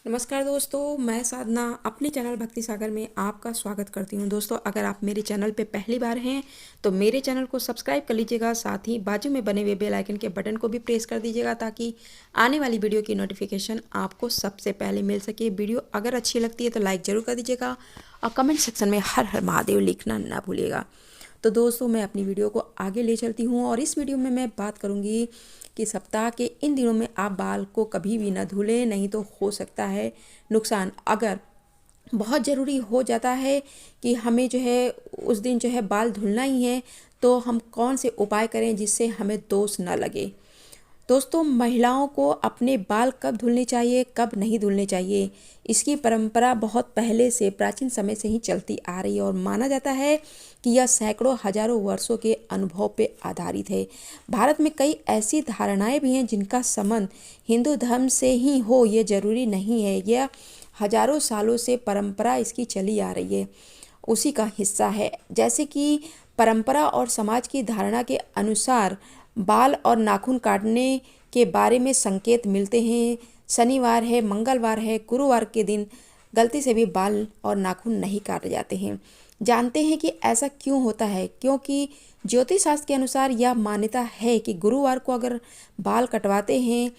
नमस्कार दोस्तों, मैं साधना अपने चैनल भक्ति सागर में आपका स्वागत करती हूं। दोस्तों, अगर आप मेरे चैनल पे पहली बार हैं तो मेरे चैनल को सब्सक्राइब कर लीजिएगा। साथ ही बाजू में बने हुए बेल आइकन के बटन को भी प्रेस कर दीजिएगा ताकि आने वाली वीडियो की नोटिफिकेशन आपको सबसे पहले मिल सके। वीडियो अगर अच्छी लगती है तो लाइक ज़रूर कर दीजिएगा और कमेंट सेक्शन में हर हर महादेव लिखना ना भूलिएगा। तो दोस्तों, मैं अपनी वीडियो को आगे ले चलती हूँ और इस वीडियो में मैं बात करूँगी कि सप्ताह के इन दिनों में आप बाल को कभी भी ना धुलें, नहीं तो हो सकता है नुकसान। अगर बहुत ज़रूरी हो जाता है कि हमें जो है उस दिन जो है बाल धुलना ही है, तो हम कौन से उपाय करें जिससे हमें दोष ना लगे। दोस्तों, महिलाओं को अपने बाल कब धुलने चाहिए, कब नहीं धुलने चाहिए, इसकी परंपरा बहुत पहले से प्राचीन समय से ही चलती आ रही है और माना जाता है कि यह सैकड़ों हजारों वर्षों के अनुभव पे आधारित है। भारत में कई ऐसी धारणाएं भी हैं जिनका संबंध हिंदू धर्म से ही हो, ये जरूरी नहीं है। यह हजारों सालों से परंपरा इसकी चली आ रही है, उसी का हिस्सा है। जैसे कि परंपरा और समाज की धारणा के अनुसार बाल और नाखून काटने के बारे में संकेत मिलते हैं। शनिवार है, मंगलवार है, गुरुवार के दिन गलती से भी बाल और नाखून नहीं काटे जाते हैं। जानते हैं कि ऐसा क्यों होता है? क्योंकि ज्योतिष शास्त्र के अनुसार यह मान्यता है कि गुरुवार को अगर बाल कटवाते हैं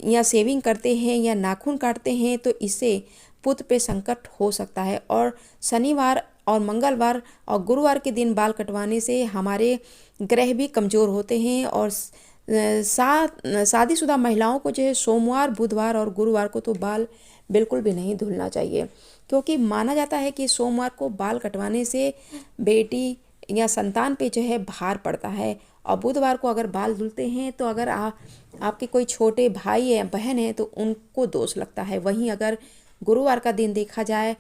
या शेविंग करते हैं या नाखून काटते हैं तो इससे पुत्र पे संकट हो सकता है। और शनिवार और मंगलवार और गुरुवार के दिन बाल कटवाने से हमारे ग्रह भी कमज़ोर होते हैं। और शादीशुदा महिलाओं को जो है सोमवार, बुधवार और गुरुवार को तो बाल बिल्कुल भी नहीं धुलना चाहिए, क्योंकि माना जाता है कि सोमवार को बाल कटवाने से बेटी या संतान पे जो है भार पड़ता है। और बुधवार को अगर बाल धुलते हैं तो अगर आपके कोई छोटे भाई या बहन है तो उनको दोष लगता है। वहीं अगर गुरुवार का दिन देखा जाए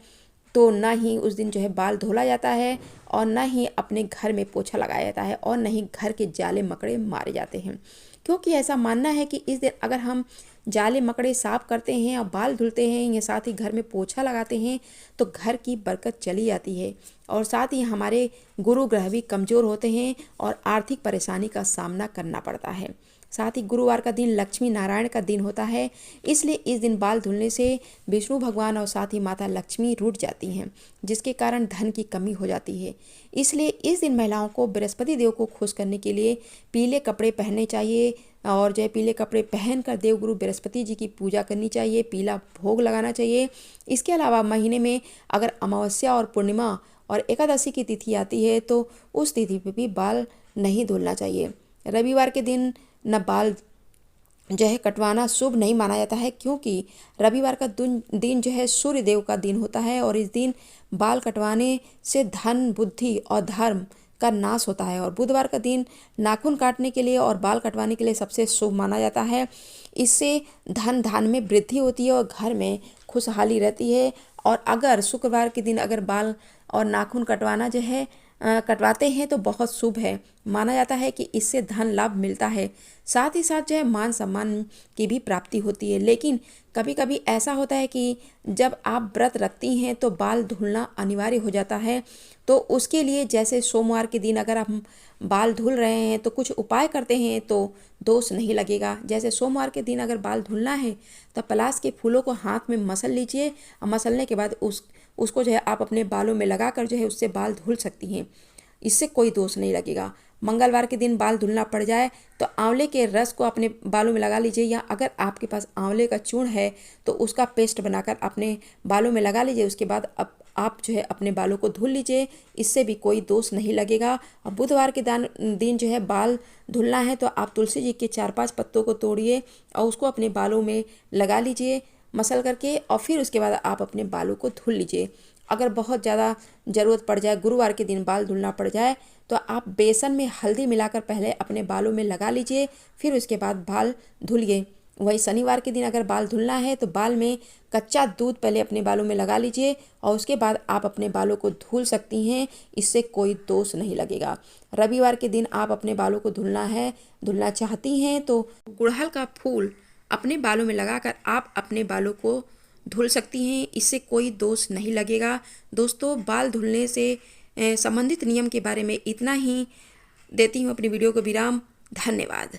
तो ना ही उस दिन जो है बाल धोला जाता है और ना ही अपने घर में पोछा लगाया जाता है और ना ही घर के जाले मकड़े मारे जाते हैं, क्योंकि ऐसा मानना है कि इस दिन अगर हम जाले मकड़े साफ करते हैं और बाल धुलते हैं या साथ ही घर में पोछा लगाते हैं तो घर की बरकत चली जाती है और साथ ही हमारे गुरु ग्रह भी कमज़ोर होते हैं और आर्थिक परेशानी का सामना करना पड़ता है। साथ ही गुरुवार का दिन लक्ष्मी नारायण का दिन होता है, इसलिए इस दिन बाल धुलने से विष्णु भगवान और साथ ही माता लक्ष्मी रूठ जाती हैं, जिसके कारण धन की कमी हो जाती है। इसलिए इस दिन महिलाओं को बृहस्पति देव को खुश करने के लिए पीले कपड़े पहनने चाहिए और जो है पीले कपड़े पहनकर देवगुरु बृहस्पति जी की पूजा करनी चाहिए, पीला भोग लगाना चाहिए। इसके अलावा महीने में अगर अमावस्या और पूर्णिमा और एकादशी की तिथि आती है तो उस तिथि पर भी बाल नहीं धुलना चाहिए। रविवार के दिन न बाल जो है कटवाना शुभ नहीं माना जाता है, क्योंकि रविवार का दिन जो है सूर्य देव का दिन होता है और इस दिन बाल कटवाने से धन, बुद्धि और धर्म का नाश होता है। और बुधवार का दिन नाखून काटने के लिए और बाल कटवाने के लिए सबसे शुभ माना जाता है। इससे धन धान में वृद्धि होती है और घर में खुशहाली रहती है। और अगर शुक्रवार के दिन अगर बाल और नाखून कटवाना जो है कटवाते हैं तो बहुत शुभ है, माना जाता है कि इससे धन लाभ मिलता है, साथ ही साथ जो है मान सम्मान की भी प्राप्ति होती है। लेकिन कभी कभी ऐसा होता है कि जब आप व्रत रखती हैं तो बाल धुलना अनिवार्य हो जाता है, तो उसके लिए जैसे सोमवार के दिन अगर आप बाल धुल रहे हैं तो कुछ उपाय करते हैं तो दोष नहीं लगेगा। जैसे सोमवार के दिन अगर बाल धुलना है तो पलाश के फूलों को हाथ में मसल लीजिए और मसलने के बाद उसको जो है आप अपने बालों में लगाकर जो है उससे बाल धुल सकती हैं, इससे कोई दोष नहीं लगेगा। मंगलवार के दिन बाल धुलना पड़ जाए तो आंवले के रस को अपने बालों में लगा लीजिए, या अगर आपके पास आंवले का चूर्ण है तो उसका पेस्ट बनाकर अपने बालों में लगा लीजिए। उसके बाद आप जो है अपने बालों को धुल लीजिए, इससे भी कोई दोष नहीं लगेगा। और बुधवार के दिन जो है बाल धुलना है तो आप तुलसी जी के 4-5 पत्तों को तोड़िए और उसको अपने बालों में लगा लीजिए मसल करके, और फिर उसके बाद आप अपने बालों को धुल लीजिए। अगर बहुत ज़्यादा ज़रूरत पड़ जाए, गुरुवार के दिन बाल धुलना पड़ जाए, तो आप बेसन में हल्दी मिलाकर पहले अपने बालों में लगा लीजिए, फिर उसके बाद बाल धुलिए। वही शनिवार के दिन अगर बाल धुलना है तो बाल में कच्चा दूध पहले अपने बालों में लगा लीजिए और उसके बाद आप अपने बालों को धुल सकती हैं, इससे कोई दोष नहीं लगेगा। रविवार के दिन आप अपने बालों को धुलना चाहती हैं तो गुड़हल का फूल अपने बालों में लगाकर आप अपने बालों को धुल सकती हैं, इससे कोई दोष नहीं लगेगा। दोस्तों, बाल धुलने से संबंधित नियम के बारे में इतना ही देती हूँ अपनी वीडियो को विराम। धन्यवाद।